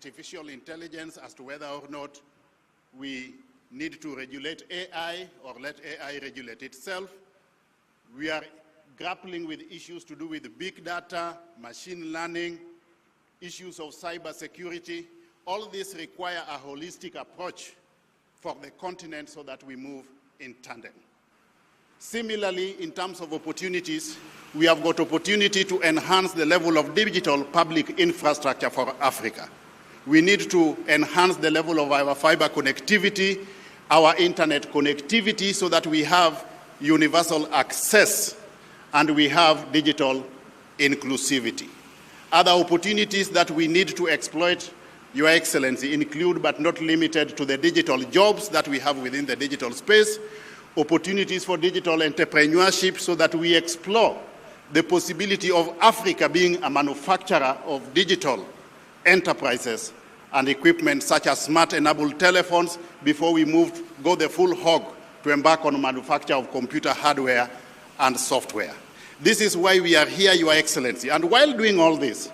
artificial intelligence as to whether or not we need to regulate AI or let AI regulate itself. We are grappling with issues to do with big data, machine learning, issues of cybersecurity. All these require a holistic approach for the continent so that we move in tandem. Similarly, in terms of opportunities, we have got opportunity to enhance the level of digital public infrastructure for Africa. We need to enhance the level of our fiber connectivity, our internet connectivity, so that we have universal access and we have digital inclusivity. Other opportunities that we need to exploit, Your Excellency, include but not limited to the digital jobs that we have within the digital space, opportunities for digital entrepreneurship so that we explore the possibility of Africa being a manufacturer of digital enterprises and equipment such as smart-enabled telephones before we go the full hog to embark on manufacture of computer hardware and software. This is why we are here, Your Excellency. And while doing all this,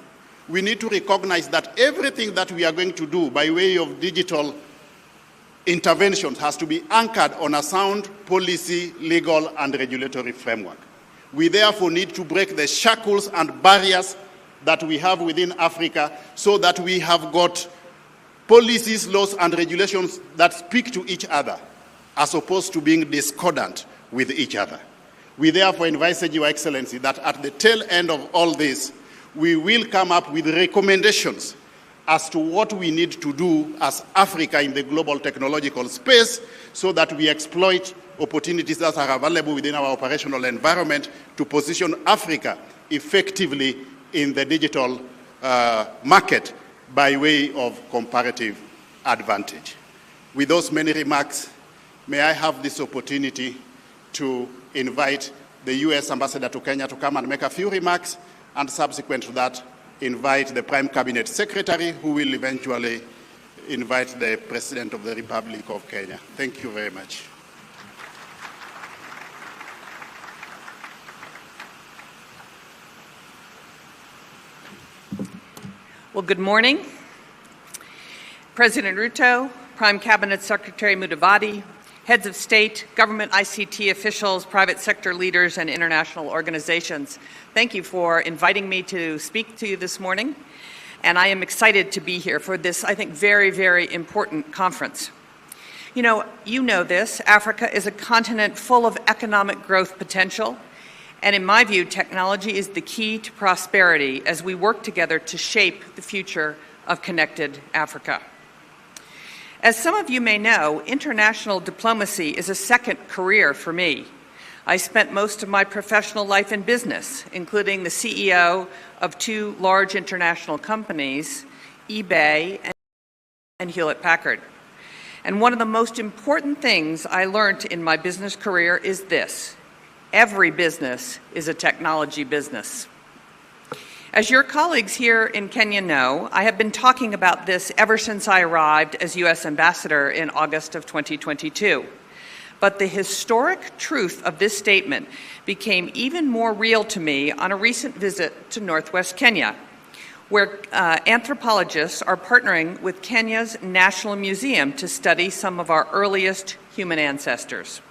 we need to recognize that everything that we are going to do by way of digital interventions has to be anchored on a sound policy, legal, and regulatory framework. We therefore need to break the shackles and barriers that we have within Africa so that we have got policies, laws, and regulations that speak to each other as opposed to being discordant with each other. We therefore envisage, Your Excellency, that at the tail end of all this, we will come up with recommendations as to what we need to do as Africa in the global technological space so that we exploit opportunities that are available within our operational environment to position Africa effectively in the digital market by way of comparative advantage. With those many remarks, may I have this opportunity to invite the U.S. Ambassador to Kenya to come and make a few remarks, and subsequent to that, invite the Prime Cabinet Secretary, who will eventually invite the President of the Republic of Kenya. Thank you very much. Well, good morning. President Ruto, Prime Cabinet Secretary Mudavadi, heads of state, government ICT officials, private sector leaders, and international organizations. Thank you for inviting me to speak to you this morning. And I am excited to be here for this, I think, very, very important conference. You know this, Africa is a continent full of economic growth potential. And in my view, technology is the key to prosperity as we work together to shape the future of connected Africa. As some of you may know, international diplomacy is a second career for me. I spent most of my professional life in business, including the CEO of two large international companies, eBay and Hewlett-Packard. And one of the most important things I learned in my business career is this: every business is a technology business. As your colleagues here in Kenya know, I have been talking about this ever since I arrived as U.S. Ambassador in August of 2022. But the historic truth of this statement became even more real to me on a recent visit to Northwest Kenya, where anthropologists are partnering with Kenya's National Museum to study some of our earliest human ancestors.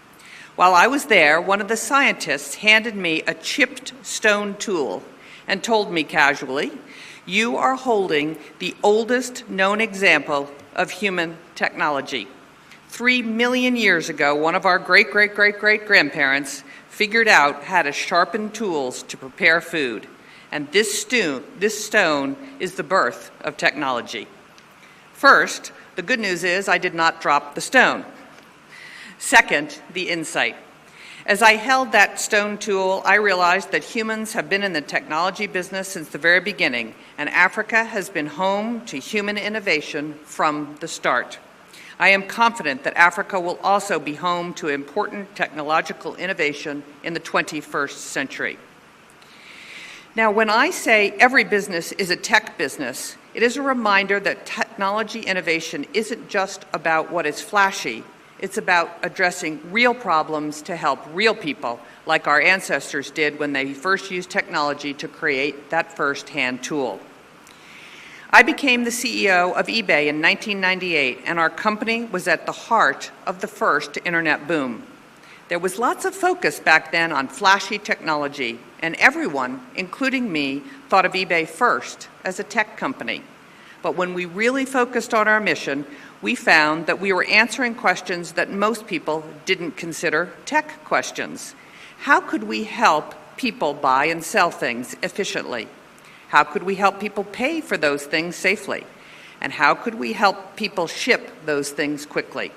While I was there, one of the scientists handed me a chipped stone tool and told me casually, "You are holding the oldest known example of human technology. 3 million years ago, one of our great-great-great-great-grandparents figured out how to sharpen tools to prepare food. And this stone is the birth of technology." First, the good news is I did not drop the stone. Second, the insight. As I held that stone tool, I realized that humans have been in the technology business since the very beginning, and Africa has been home to human innovation from the start. I am confident that Africa will also be home to important technological innovation in the 21st century. Now, when I say every business is a tech business, it is a reminder that technology innovation isn't just about what is flashy. It's about addressing real problems to help real people, like our ancestors did when they first used technology to create that first hand tool. I became the CEO of eBay in 1998, and our company was at the heart of the first internet boom. There was lots of focus back then on flashy technology, and everyone, including me, thought of eBay first as a tech company. But when we really focused on our mission, we found that we were answering questions that most people didn't consider tech questions. How could we help people buy and sell things efficiently? How could we help people pay for those things safely? And how could we help people ship those things quickly?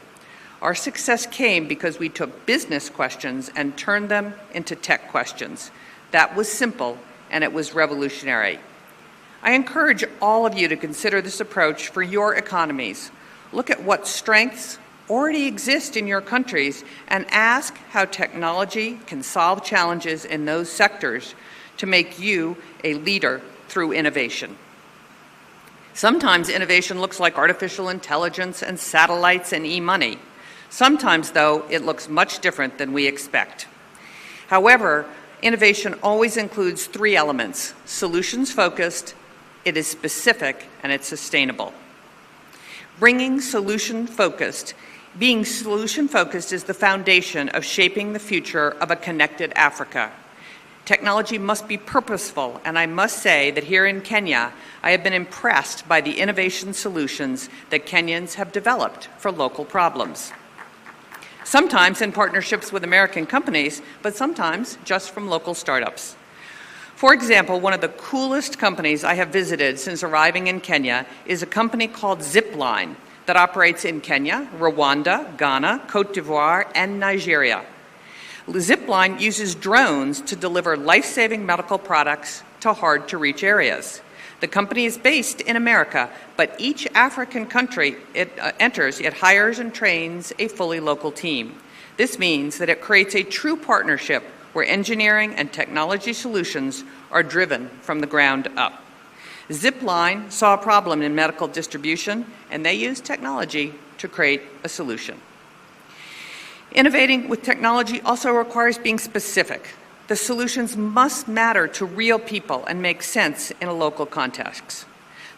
Our success came because we took business questions and turned them into tech questions. That was simple, and it was revolutionary. I encourage all of you to consider this approach for your economies. Look at what strengths already exist in your countries and ask how technology can solve challenges in those sectors to make you a leader through innovation. Sometimes innovation looks like artificial intelligence and satellites and e-money. Sometimes, though, it looks much different than we expect. However, innovation always includes three elements: solutions-focused, it is specific, and it's sustainable. Being solution-focused is the foundation of shaping the future of a connected Africa. Technology must be purposeful, and I must say that here in Kenya, I have been impressed by the innovation solutions that Kenyans have developed for local problems. Sometimes in partnerships with American companies, but sometimes just from local startups. For example, one of the coolest companies I have visited since arriving in Kenya is a company called Zipline that operates in Kenya, Rwanda, Ghana, Cote d'Ivoire, and Nigeria. Zipline uses drones to deliver life-saving medical products to hard-to-reach areas. The company is based in America, but each African country it enters, it hires and trains a fully local team. This means that it creates a true partnership where engineering and technology solutions are driven from the ground up. Zipline saw a problem in medical distribution, and they used technology to create a solution. Innovating with technology also requires being specific. The solutions must matter to real people and make sense in a local context.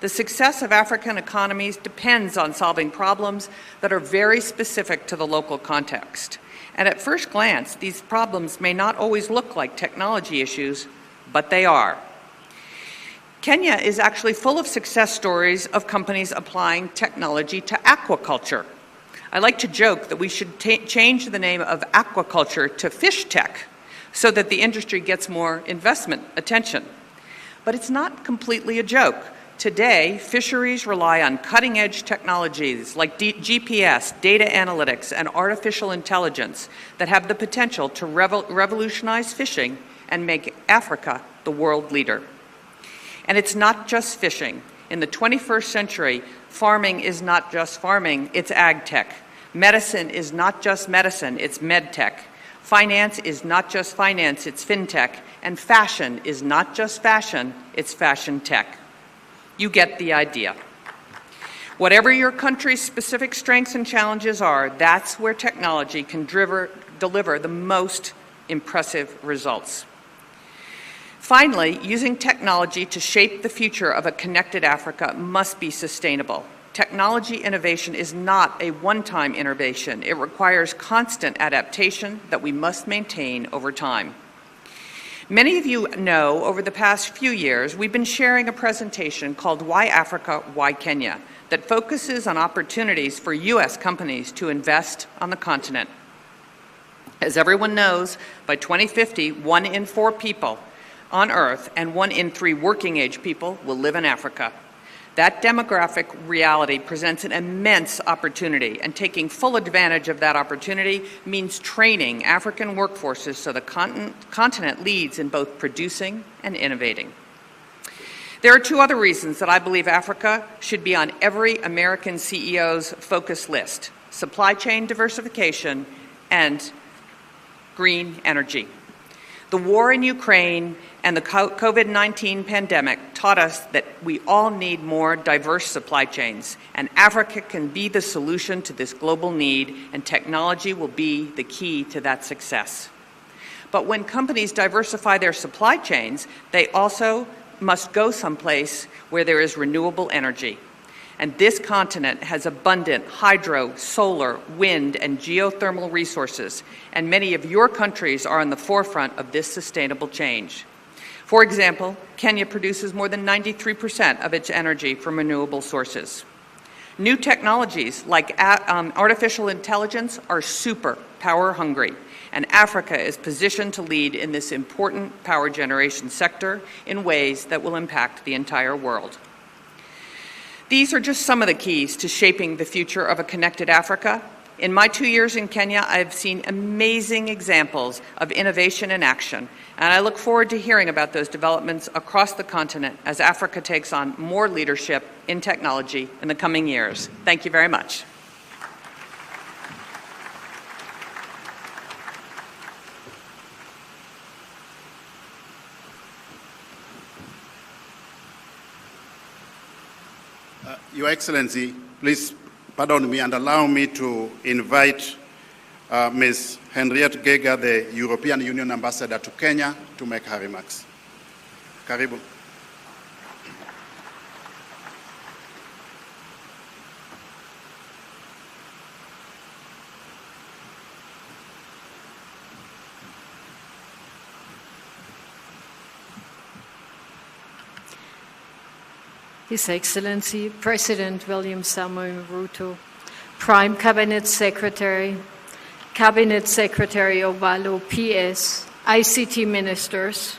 The success of African economies depends on solving problems that are very specific to the local context. And at first glance, these problems may not always look like technology issues, but they are. Kenya is actually full of success stories of companies applying technology to aquaculture. I like to joke that we should change the name of aquaculture to fish tech, so that the industry gets more investment attention. But it's not completely a joke. Today, fisheries rely on cutting-edge technologies like GPS, data analytics, and artificial intelligence that have the potential to revolutionize fishing and make Africa the world leader. And it's not just fishing. In the 21st century, farming is not just farming, it's ag tech. Medicine is not just medicine, it's med tech. Finance is not just finance, it's fintech. And fashion is not just fashion, it's fashion tech. You get the idea. Whatever your country's specific strengths and challenges are, that's where technology can deliver the most impressive results. Finally, using technology to shape the future of a connected Africa must be sustainable. Technology innovation is not a one-time innovation. It requires constant adaptation that we must maintain over time. Many of you know over the past few years, we've been sharing a presentation called Why Africa, Why Kenya, that focuses on opportunities for U.S. companies to invest on the continent. As everyone knows, by 2050, 1 in 4 people on Earth and 1 in 3 working-age people will live in Africa. That demographic reality presents an immense opportunity, and taking full advantage of that opportunity means training African workforces so the continent leads in both producing and innovating. There are 2 other reasons that I believe Africa should be on every American CEO's focus list: supply chain diversification and green energy. The war in Ukraine and the COVID-19 pandemic taught us that we all need more diverse supply chains, and Africa can be the solution to this global need, and technology will be the key to that success. But when companies diversify their supply chains, they also must go someplace where there is renewable energy. And this continent has abundant hydro, solar, wind, and geothermal resources, and many of your countries are on the forefront of this sustainable change. For example, Kenya produces more than 93% of its energy from renewable sources. New technologies like artificial intelligence are super power hungry, and Africa is positioned to lead in this important power generation sector in ways that will impact the entire world. These are just some of the keys to shaping the future of a connected Africa. In my 2 years in Kenya, I've seen amazing examples of innovation in action, and I look forward to hearing about those developments across the continent as Africa takes on more leadership in technology in the coming years. Thank you very much. Your Excellency, please pardon me and allow me to invite Ms. Henriette Geiger, the European Union Ambassador to Kenya, to make her remarks. Karibu. His Excellency President William Samoei Ruto, Prime Cabinet Secretary Ovalo, PS, ICT Ministers,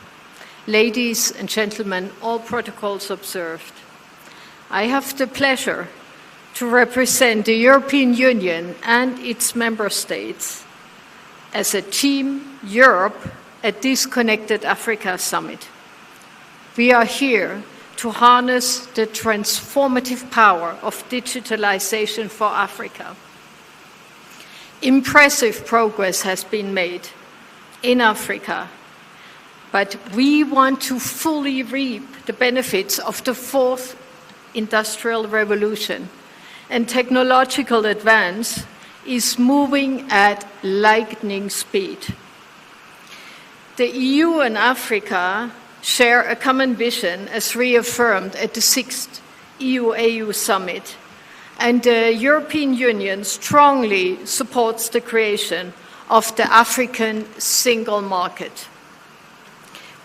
ladies and gentlemen, all protocols observed. I have the pleasure to represent the European Union and its member states as a Team Europe at this Connected Africa Summit. We are here to harness the transformative power of digitalization for Africa. Impressive progress has been made in Africa, but we want to fully reap the benefits of the fourth industrial revolution, and technological advance is moving at lightning speed. The EU and Africa share a common vision as reaffirmed at the 6th EU-AU Summit, and the European Union strongly supports the creation of the African single market.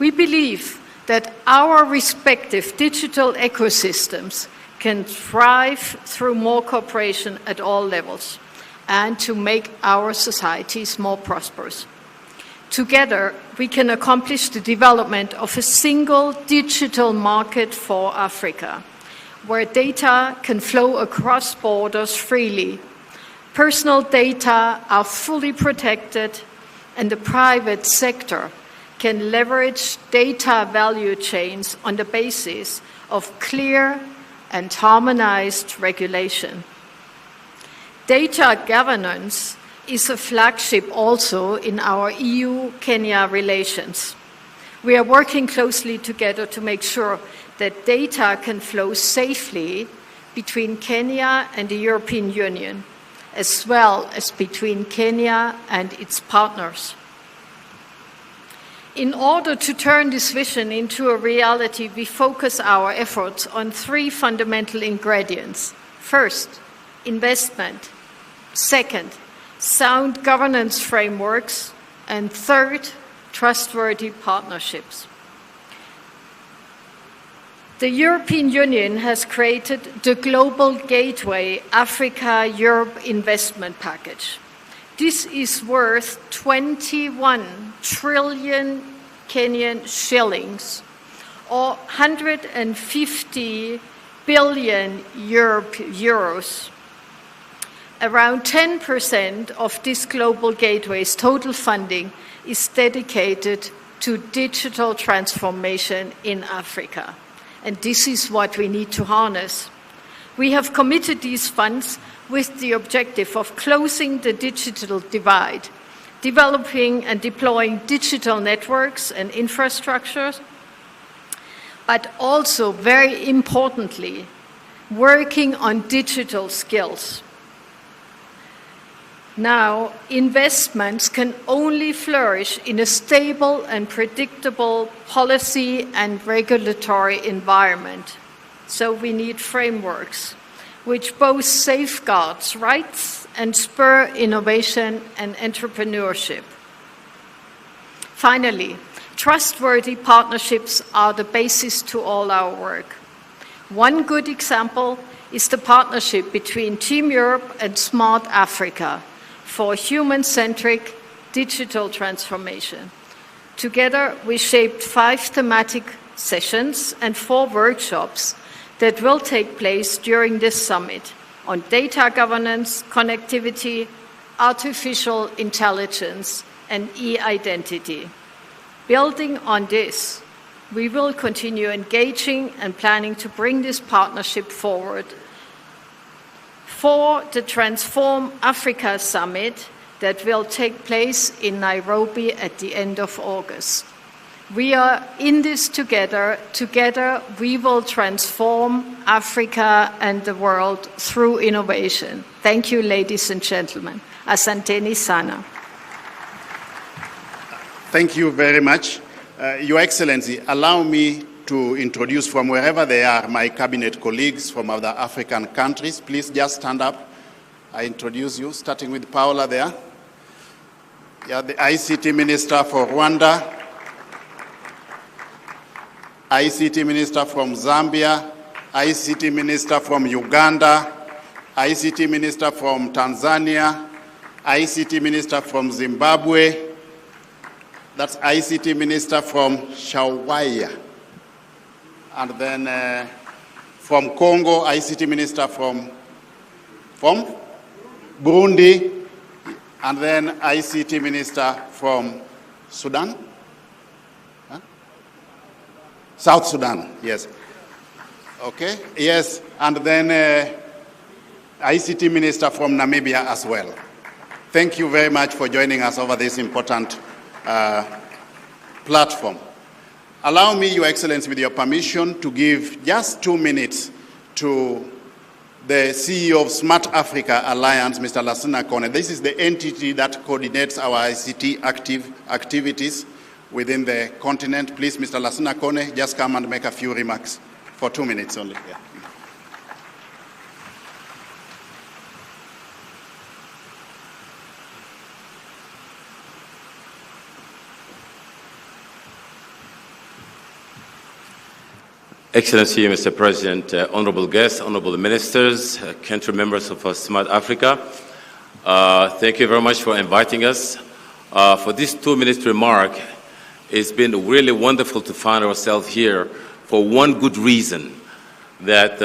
We believe that our respective digital ecosystems can thrive through more cooperation at all levels and to make our societies more prosperous. Together, we can accomplish the development of a single digital market for Africa, where data can flow across borders freely, personal data are fully protected, and the private sector can leverage data value chains on the basis of clear and harmonized regulation. Data governance is a flagship also in our EU-Kenya relations. We are working closely together to make sure that data can flow safely between Kenya and the European Union, as well as between Kenya and its partners. In order to turn this vision into a reality, we focus our efforts on three fundamental ingredients. First, investment. Second, sound governance frameworks. And third, trustworthy partnerships. The European Union has created the Global Gateway Africa-Europe Investment Package. This is worth 21 trillion Kenyan shillings, or 150 billion euros. Around 10% of this Global Gateway's total funding is dedicated to digital transformation in Africa. And this is what we need to harness. We have committed these funds with the objective of closing the digital divide, developing and deploying digital networks and infrastructures, but also, very importantly, working on digital skills. Now, investments can only flourish in a stable and predictable policy and regulatory environment. So we need frameworks which both safeguards rights and spur innovation and entrepreneurship. Finally, trustworthy partnerships are the basis to all our work. One good example is the partnership between Team Europe and Smart Africa for human-centric digital transformation. Together, we shaped 5 thematic sessions and 4 workshops that will take place during this summit on data governance, connectivity, artificial intelligence, and e-identity. Building on this, we will continue engaging and planning to bring this partnership forward for the Transform Africa Summit that will take place in Nairobi at the end of August. We are in this together. Together, we will transform Africa and the world through innovation. Thank you, ladies and gentlemen. Asanteni sana. Thank you very much. Your Excellency, allow me to introduce from wherever they are my cabinet colleagues from other African countries. Please just stand up. I introduce you, starting with Paola there. Yeah, the ICT Minister for Rwanda, ICT Minister from Zambia, ICT Minister from Uganda, ICT Minister from Tanzania, ICT Minister from Zimbabwe, that's ICT Minister from Shawaya. And then from Congo, ICT Minister from Burundi, and then ICT Minister from Sudan? Huh? South Sudan, yes. Okay, yes, and then ICT Minister from Namibia as well. Thank you very much for joining us over this important platform. Allow me, Your Excellency, with your permission, to give just 2 minutes to the CEO of Smart Africa Alliance, Mr. Lassina Kone. This is the entity that coordinates our ICT activities within the continent. Please, Mr. Lassina Kone, just come and make a few remarks for 2 minutes only. Yeah. Excellency, Mr. President, honorable guests, honorable ministers, country members of Smart Africa, thank you very much for inviting us. For this 2-minute remark, it's been really wonderful to find ourselves here for one good reason, that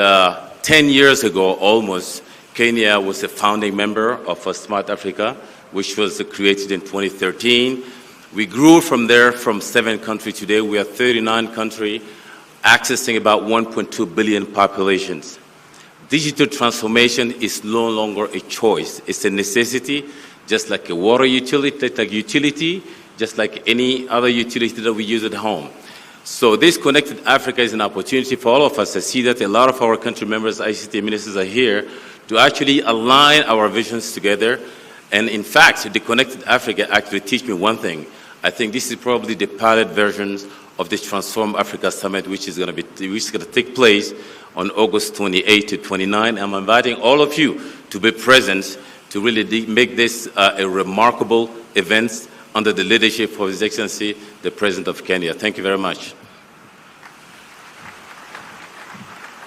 10 years ago almost, Kenya was a founding member of Smart Africa, which was created in 2013. We grew from there from 7 countries. Today we are 39 countries, accessing about 1.2 billion populations. Digital transformation is no longer a choice. It's a necessity, just like a water utility, just like any other utility that we use at home. So this Connected Africa is an opportunity for all of us to see that a lot of our country members, ICT ministers are here to actually align our visions together. And in fact, the Connected Africa actually teach me one thing. I think this is probably the pilot versions of the Transform Africa Summit, which is going to take place on August 28 to 29. I'm inviting all of you to be present to really make this a remarkable event under the leadership of His Excellency, the President of Kenya. Thank you very much.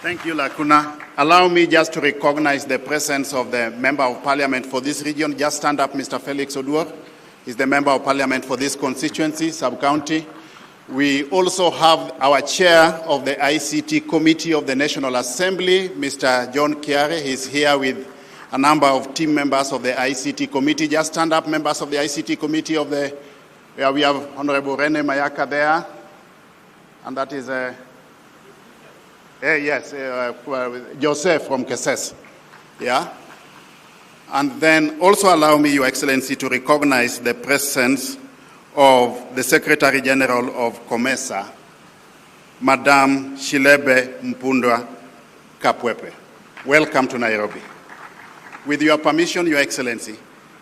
Thank you, Lakuna. Allow me just to recognize the presence of the Member of Parliament for this region. Just stand up, Mr. Felix Oduor. He's the Member of Parliament for this constituency, sub-county. We also have our chair of the ICT Committee of the National Assembly, Mr. John Kiare. He's here with a number of team members of the ICT Committee. Just stand up, members of the ICT Committee of the, where we have Honorable Rene Mayaka there. And that is, Joseph from Keses. Yeah. And then also allow me, Your Excellency, to recognize the presence of the Secretary General of COMESA, Madame Shilebe Mpundwa Kapwepe. Welcome to Nairobi. With your permission, Your Excellency,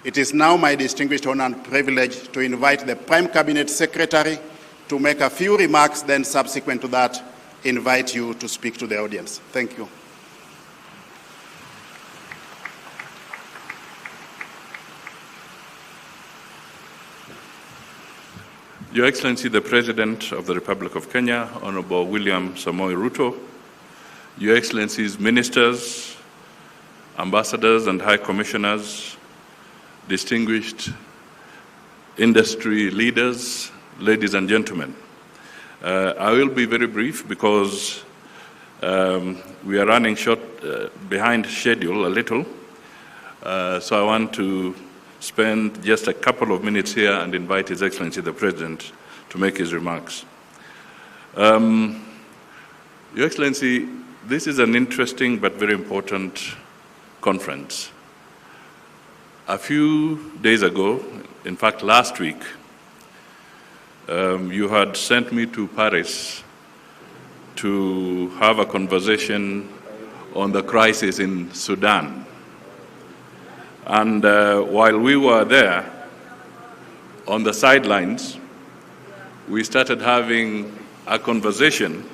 It is now my distinguished honor and privilege to invite the Prime Cabinet Secretary to make a few remarks, then subsequent to that, invite you to speak to the audience. Thank you. Your Excellency, the President of the Republic of Kenya, Honorable William Samoei Ruto, Your Excellencies, Ministers, Ambassadors and High Commissioners, distinguished industry leaders, ladies and gentlemen. I will be very brief because we are running short behind schedule a little. So I want to spend just a couple of minutes here and invite His Excellency the President to make his remarks. Your Excellency, this is an interesting but very important conference. A few days ago, in fact last week, you had sent me to Paris to have a conversation on the crisis in Sudan. And while we were there, on the sidelines, we started having a conversation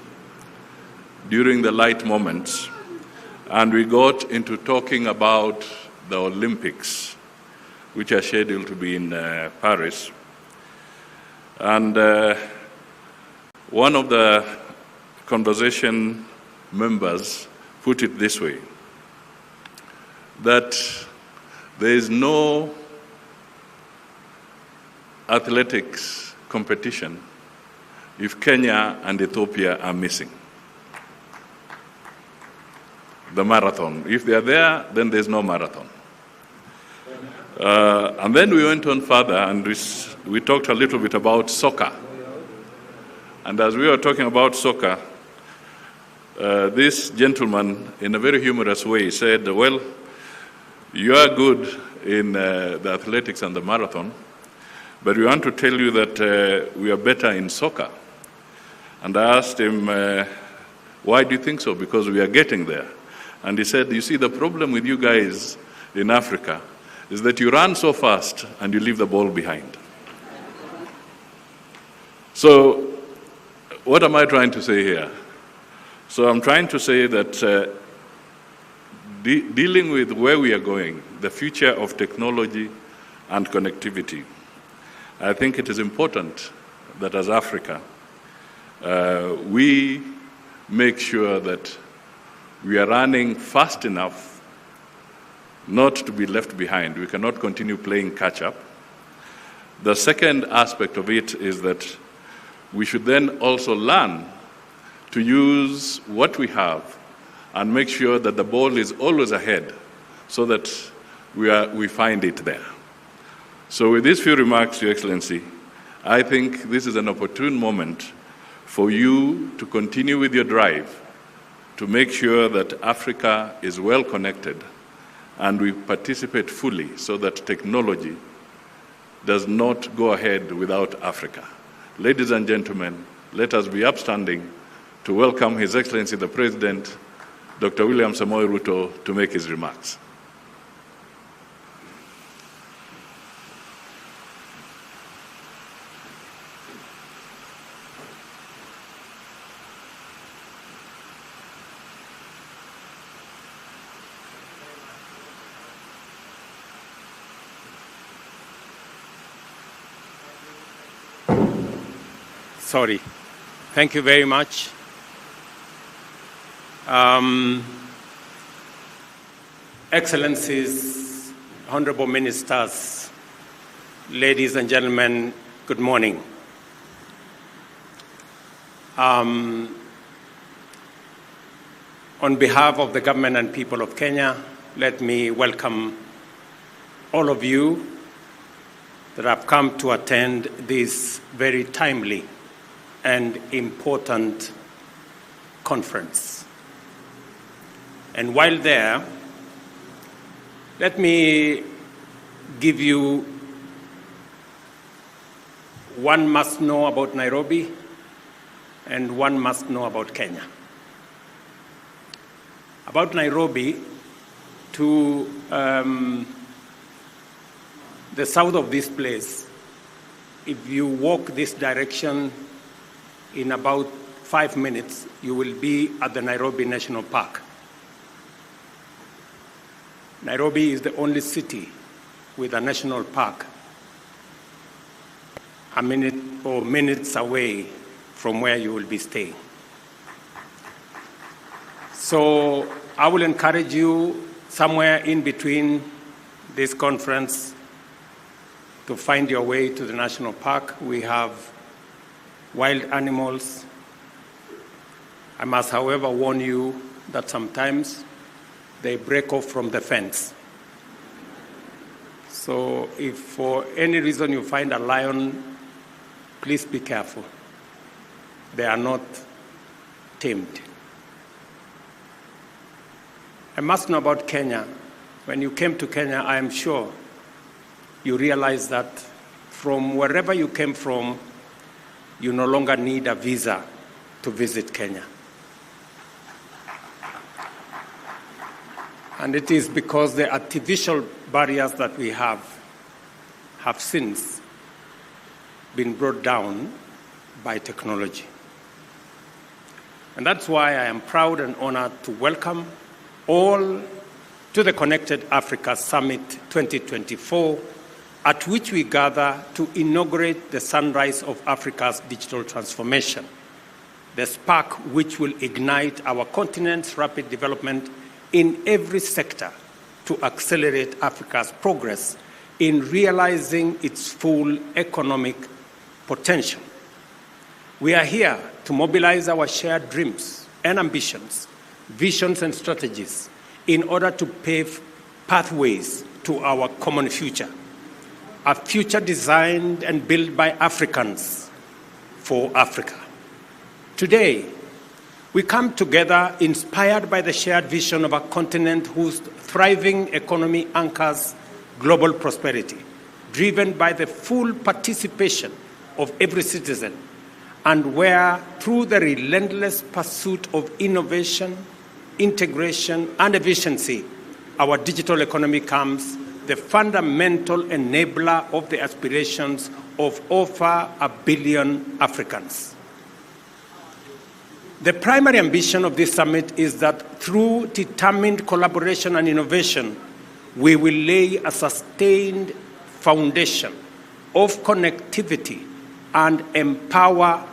during the light moments, and we got into talking about the Olympics, which are scheduled to be in Paris. And one of the conversation members put it this way, that there is no athletics competition if Kenya and Ethiopia are missing. The marathon. If they are there, then there's no marathon. And then we went on further and we talked a little bit about soccer. And as we were talking about soccer, this gentleman, in a very humorous way, said, well, you are good in the athletics and the marathon, but we want to tell you that we are better in soccer. And I asked him, why do you think so? Because we are getting there. And he said, you see, the problem with you guys in Africa is that you run so fast and you leave the ball behind. So what am I trying to say here? So I'm trying to say that dealing with where we are going, the future of technology and connectivity, I think it is important that as Africa, we make sure that we are running fast enough not to be left behind. We cannot continue playing catch-up. The second aspect of it is that we should then also learn to use what we have and make sure that the ball is always ahead so that we find it there. So with these few remarks, Your Excellency, I think this is an opportune moment for you to continue with your drive to make sure that Africa is well connected and we participate fully so that technology does not go ahead without Africa. Ladies and gentlemen, let us be upstanding to welcome His Excellency the President, Dr. William Samoei Ruto, to make his remarks. Sorry. Thank you very much. Excellencies, honorable ministers, ladies and gentlemen, good morning. On behalf of the government and people of Kenya, let me welcome all of you that have come to attend this very timely and important conference. And while there, let me give you one must know about Nairobi and one must know about Kenya. About Nairobi, to the south of this place, if you walk this direction in about 5 minutes, you will be at the Nairobi National Park. Nairobi is the only city with a national park a minute or minutes away from where you will be staying. So I will encourage you somewhere in between this conference to find your way to the national park. We have wild animals. I must, however, warn you that sometimes they break off from the fence. So if for any reason you find a lion, please be careful. They are not tamed. I must know about Kenya. When you came to Kenya, I am sure you realize that from wherever you came from, you no longer need a visa to visit Kenya. And it is because the artificial barriers that we have since been brought down by technology. And that's why I am proud and honored to welcome all to the Connected Africa Summit 2024, at which we gather to inaugurate the sunrise of Africa's digital transformation, the spark which will ignite our continent's rapid development in every sector to accelerate Africa's progress in realizing its full economic potential. We are here to mobilize our shared dreams and ambitions, visions and strategies in order to pave pathways to our common future, a future designed and built by Africans for Africa. Today, we come together inspired by the shared vision of a continent whose thriving economy anchors global prosperity, driven by the full participation of every citizen, and where, through the relentless pursuit of innovation, integration, and efficiency, our digital economy becomes the fundamental enabler of the aspirations of over 1 billion Africans. The primary ambition of this summit is that through determined collaboration and innovation, we will lay a sustained foundation of connectivity and empower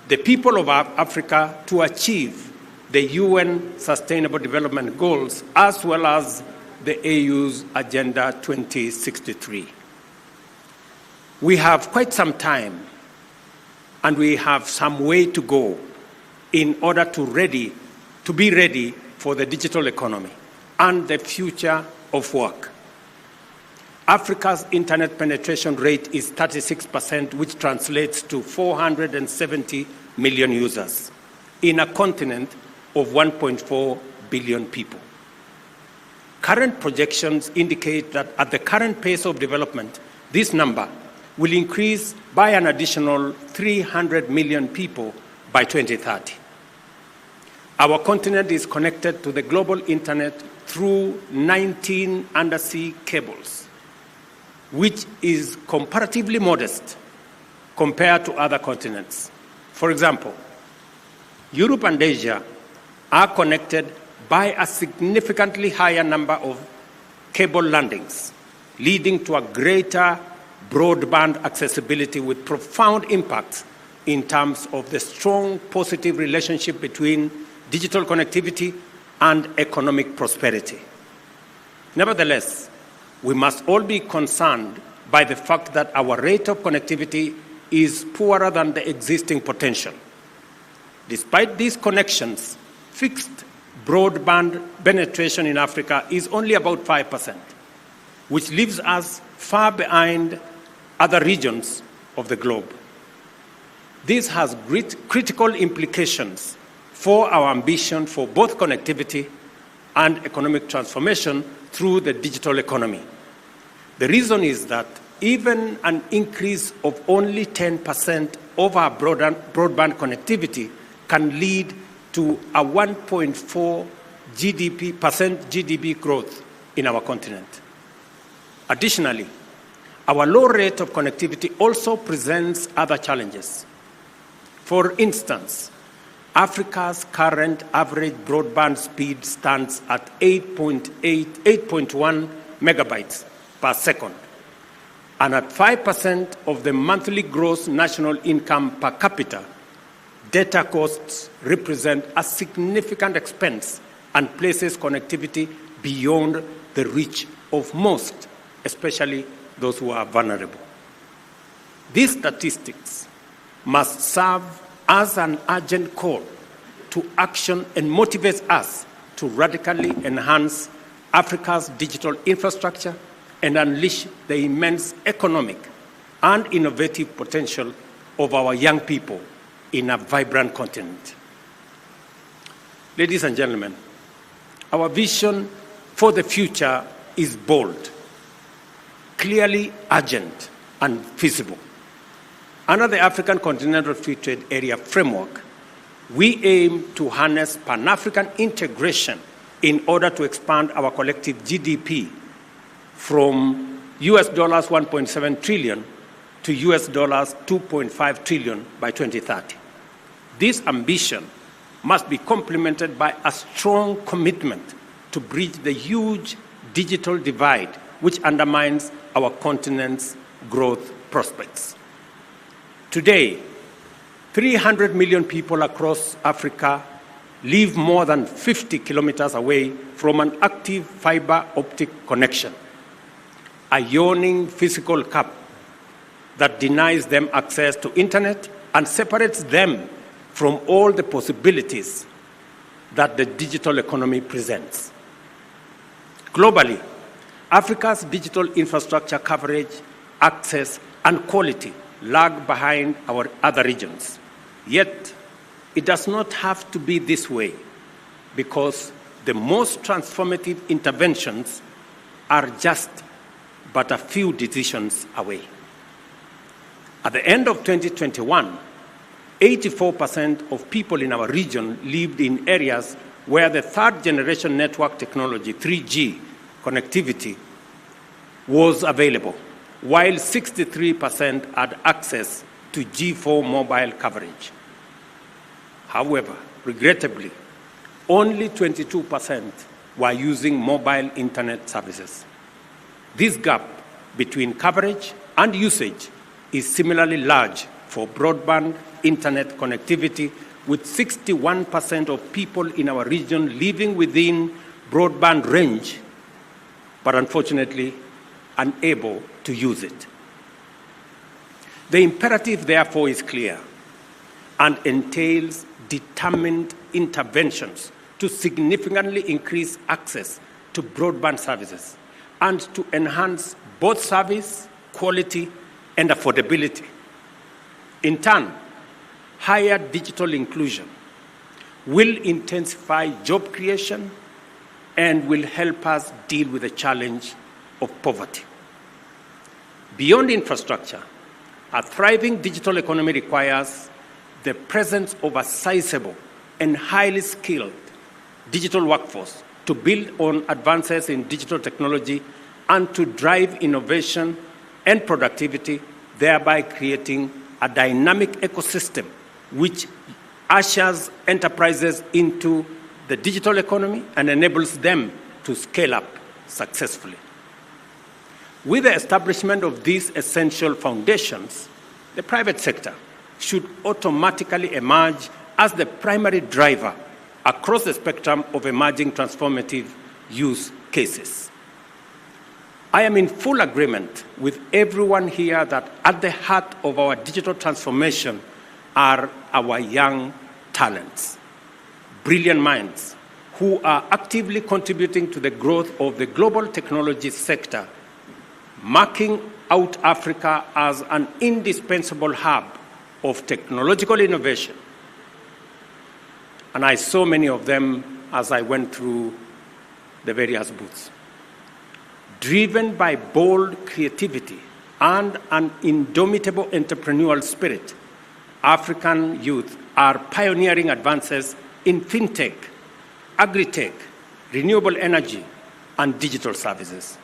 the people of Africa to achieve the UN Sustainable Development Goals as well as the AU's Agenda 2063. We have quite some time and we have some way to go in order to be ready for the digital economy and the future of work. Africa's internet penetration rate is 36%, which translates to 470 million users in a continent of 1.4 billion people. Current projections indicate that at the current pace of development, this number will increase by an additional 300 million people by 2030. Our continent is connected to the global internet through 19 undersea cables, which is comparatively modest compared to other continents. For example, Europe and Asia are connected by a significantly higher number of cable landings, leading to a greater broadband accessibility with profound impacts in terms of the strong positive relationship between digital connectivity and economic prosperity. Nevertheless, we must all be concerned by the fact that our rate of connectivity is poorer than the existing potential. Despite these connections, fixed broadband penetration in Africa is only about 5%, which leaves us far behind other regions of the globe. This has critical implications for our ambition for both connectivity and economic transformation through the digital economy. The reason is that even an increase of only 10% of our broadband connectivity can lead to a 1.4% GDP growth in our continent. Additionally, our low rate of connectivity also presents other challenges. For instance, Africa's current average broadband speed stands at 8.1 megabytes per second, and at 5% of the monthly gross national income per capita, data costs represent a significant expense and places connectivity beyond the reach of most, especially those who are vulnerable. These statistics must serve as an urgent call to action and motivates us to radically enhance Africa's digital infrastructure and unleash the immense economic and innovative potential of our young people in a vibrant continent. Ladies and gentlemen, our vision for the future is bold, clearly urgent, and feasible. Under the African Continental Free Trade Area framework, we aim to harness Pan-African integration in order to expand our collective GDP from US dollars 1.7 trillion to US dollars 2.5 trillion by 2030. This ambition must be complemented by a strong commitment to bridge the huge digital divide which undermines our continent's growth prospects. Today, 300 million people across Africa live more than 50 kilometers away from an active fiber optic connection, a yawning physical gap that denies them access to internet and separates them from all the possibilities that the digital economy presents. Globally, Africa's digital infrastructure coverage, access, and quality lag behind our other regions. Yet, it does not have to be this way, because the most transformative interventions are just but a few decisions away. At the end of 2021, 84% of people in our region lived in areas where the third-generation network technology, 3G connectivity, was available, while 63% had access to G4 mobile coverage. However, regrettably, only 22% were using mobile internet services. This gap between coverage and usage is similarly large for broadband internet connectivity, with 61% of people in our region living within broadband range, but unfortunately unable to use it. The imperative, therefore, is clear and entails determined interventions to significantly increase access to broadband services and to enhance both service, quality, and affordability. In turn, higher digital inclusion will intensify job creation and will help us deal with the challenge of poverty. Beyond infrastructure, a thriving digital economy requires the presence of a sizable and highly skilled digital workforce to build on advances in digital technology and to drive innovation and productivity, thereby creating a dynamic ecosystem which ushers enterprises into the digital economy and enables them to scale up successfully. With the establishment of these essential foundations, the private sector should automatically emerge as the primary driver across the spectrum of emerging transformative use cases. I am in full agreement with everyone here that at the heart of our digital transformation are our young talents, brilliant minds who are actively contributing to the growth of the global technology sector, marking out Africa as an indispensable hub of technological innovation. And I saw many of them as I went through the various booths. Driven by bold creativity and an indomitable entrepreneurial spirit, African youth are pioneering advances in fintech, agri-tech, renewable energy, and digital services.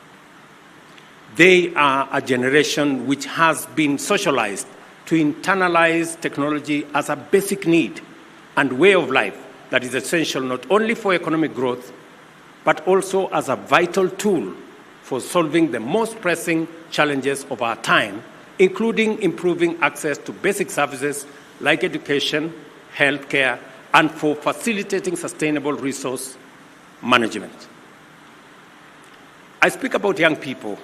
They are a generation which has been socialized to internalize technology as a basic need and way of life that is essential not only for economic growth, but also as a vital tool for solving the most pressing challenges of our time, including improving access to basic services like education, healthcare, and for facilitating sustainable resource management. I speak about young people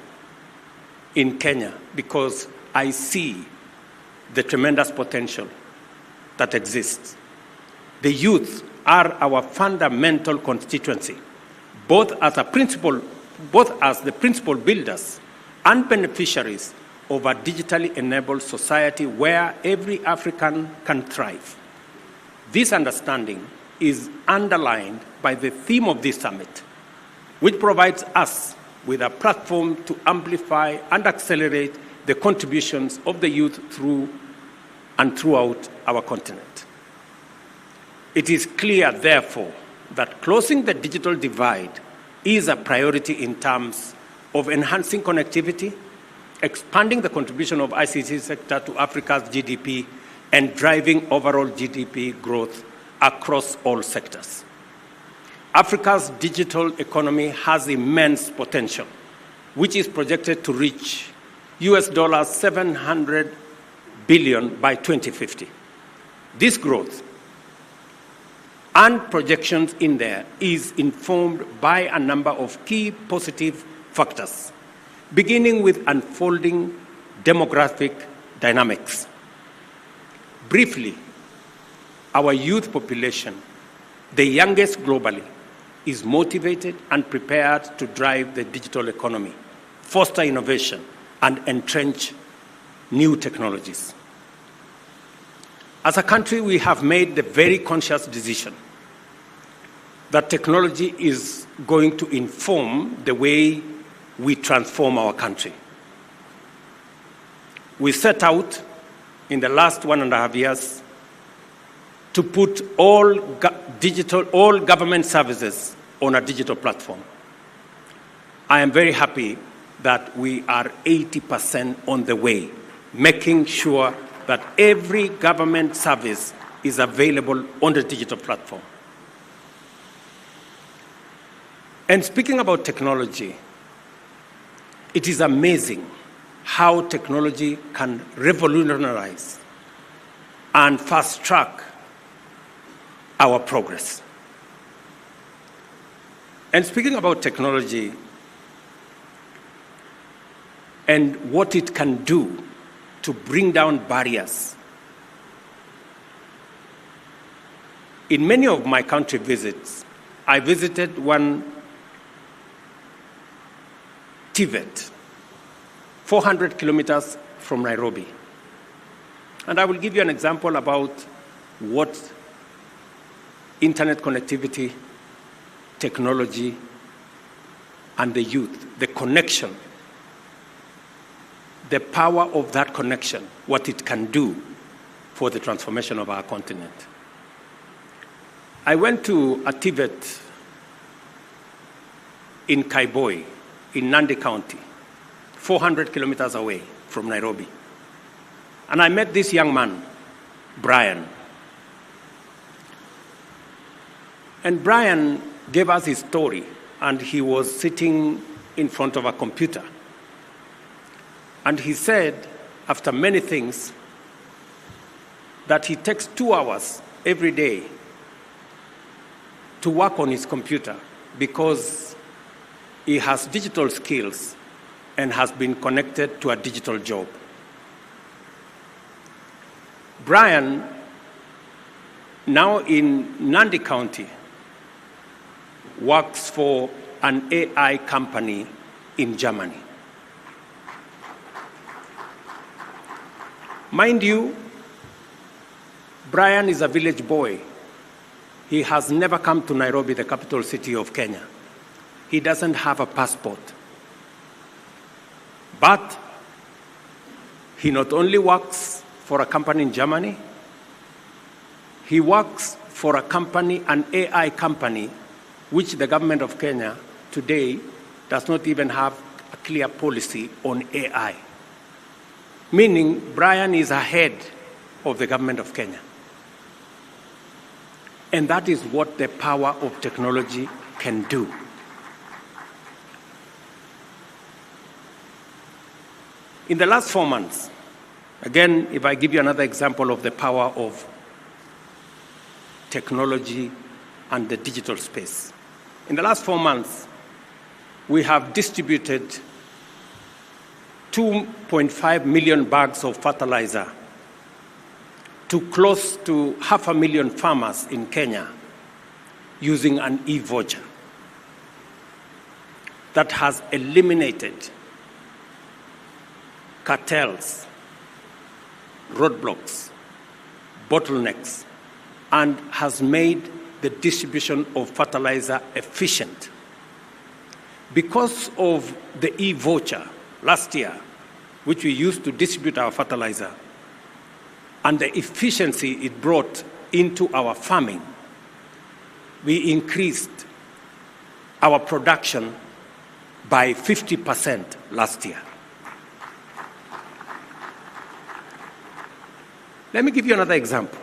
in Kenya because I see the tremendous potential that exists. The youth are our fundamental constituency, both as the principal builders and beneficiaries of a digitally enabled society where every African can thrive. This understanding is underlined by the theme of this summit, which provides us with a platform to amplify and accelerate the contributions of the youth through and throughout our continent. It is clear, therefore, that closing the digital divide is a priority in terms of enhancing connectivity, expanding the contribution of ICT sector to Africa's GDP, and driving overall GDP growth across all sectors. Africa's digital economy has immense potential, which is projected to reach $700 billion by 2050. This growth and projections in there is informed by a number of key positive factors, beginning with unfolding demographic dynamics. Briefly, our youth population, the youngest globally, is motivated and prepared to drive the digital economy, foster innovation, and entrench new technologies. As a country, we have made the very conscious decision that technology is going to inform the way we transform our country. We set out in the last 1.5 years to put all government services on a digital platform. I am very happy that we are 80% on the way, making sure that every government service is available on the digital platform. And speaking about technology, it is amazing how technology can revolutionize and fast-track our progress. And speaking about technology and what it can do to bring down barriers, in many of my country visits, I visited one TVET, 400 kilometers from Nairobi. And I will give you an example about what internet connectivity, technology, and the youth, the connection, the power of that connection, what it can do for the transformation of our continent. I went to a TVET in Kaiboi, in Nandi County, 400 kilometers away from Nairobi. And I met this young man, Brian. And Brian gave us his story, and he was sitting in front of a computer. And he said, after many things, that he takes 2 hours every day to work on his computer because he has digital skills and has been connected to a digital job. Brian, now in Nandi County, works for an AI company in Germany. Mind you, Brian is a village boy. He has never come to Nairobi, the capital city of Kenya. He doesn't have a passport. But he not only works for a company in Germany, he works for a company, an AI company, which the government of Kenya today does not even have a clear policy on AI, meaning Brian is ahead of the government of Kenya. And that is what the power of technology can do. In the last 4 months, again, if I give you another example of the power of technology and the digital space. In the last 4 months, we have distributed 2.5 million bags of fertilizer to close to 500,000 farmers in Kenya using an e-voucher that has eliminated cartels, roadblocks, bottlenecks, and has made the distribution of fertilizer efficient. Because of the e-voucher last year, which we used to distribute our fertilizer, and the efficiency it brought into our farming, we increased our production by 50% last year. Let me give you another example.